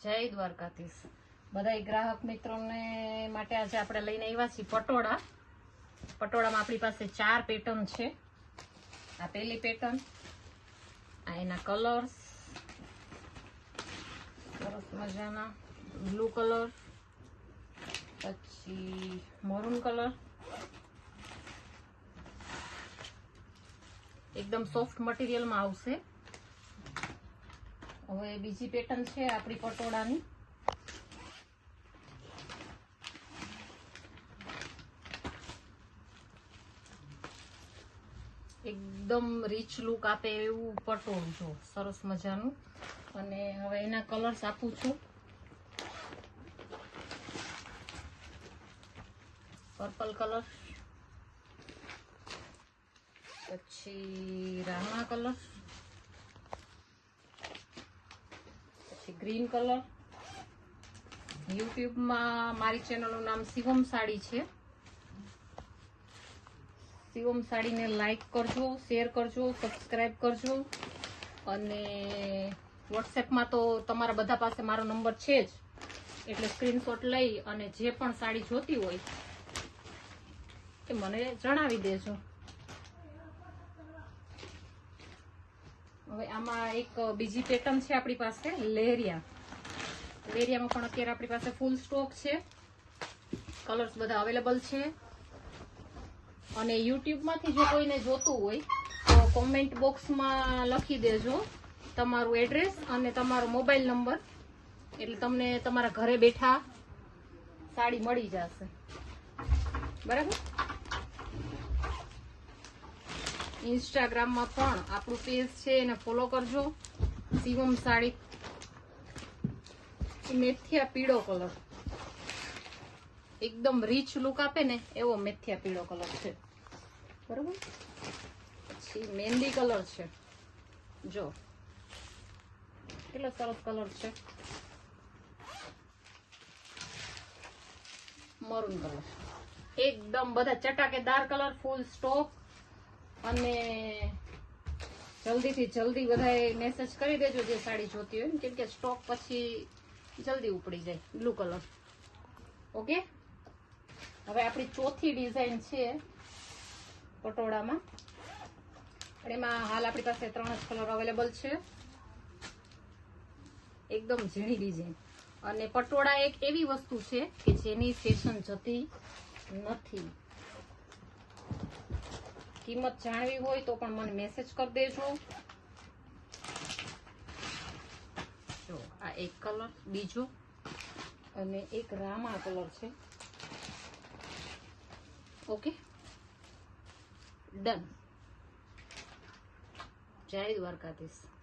જય દ્વારકાધીશ બધા ગ્રાહક મિત્રોને માટે આજે આપણે લઈને આવ્યા છીએ પટોળા. પટોળામાં આપણી પાસે 4 પેટર્ન છે. આ પહેલી પેટર્ન, આ એના કલર્સ સરસ મજાના બ્લુ કલર, પછી મરૂન કલર, એકદમ સોફ્ટ મટીરિયલમાં આવશે. હવે બીજી પેટર્ન છે આપણી પટોળાની. એકદમ રીચ લુક આપે એવું પટોળું જો સરસ મજાનું. અને હવે એના કલર્સ આપું છું. પર્પલ કલર, પછી રામા કલર, ગ્રીન કલર. યુટ્યુબમાં મારી ચેનલનું નામ શિવમ સાડી છે. શિવમ સાડીને લાઈક કરજો, શેર કરજો, સબસ્ક્રાઈબ કરજો. અને વોટ્સએપમાં તો તમારા બધા પાસે મારો નંબર છે જ, એટલે સ્ક્રીનશોટ લઈ અને જે પણ સાડી જોતી હોય એ મને જણાવી દેજો. હવે આમાં એક બીજી પેટર્ન છે આપણી પાસે લેરિયા. લેરિયામાં પણ અત્યારે આપણી પાસે ફૂલ સ્ટોક છે. કલર્સ બધા અવેલેબલ છે. અને યુટ્યુબમાંથી જો કોઈને જોતું હોય તો કોમેન્ટ બોક્સમાં લખી દેજો તમારું એડ્રેસ અને તમારો મોબાઈલ નંબર, એટલે તમને તમારા ઘરે બેઠા સાડી મળી જશે. બરાબર. ઇન્સ્ટાગ્રામમાં પણ આપણું પેજ છે, એને ફોલો કરજો. શિવમ સાડી. મેથિયા પીળો કલર, એકદમ રીચ લુક આપે ને એવો મેથિયા પીળો કલર છે. બરોબર. પછી મહેંદી કલર છે, જો કેટલો સરસ કલર છે. મરૂન કલર, એકદમ બધા ચટાકેદાર કલર, ફૂલ સ્ટોક. અને જલ્દીથી જલ્દી બધાએ મેસેજ કરી દેજો જે સાડી જોતી હોય ને, કેમ કે સ્ટોક પછી જલ્દી ઉપડી જાય. Blue colour. ઓકે. હવે આપણી ચોથી ડિઝાઇન છે પટોળામાં. એમાં હાલ આપણી પાસે 3 જ કલર અવેલેબલ છે. એકદમ ઝીણી ડિઝાઇન. અને પટોળા એક એવી વસ્તુ છે કે જેની ફેશન જતી નથી. કિંમત જાણવી હોય તો પણ મને મેસેજ કરી દેજો. જો આ એક કલર, બીજો, અને એક રામા કલર છે. Okay, done. જય દ્વારકાધીશ.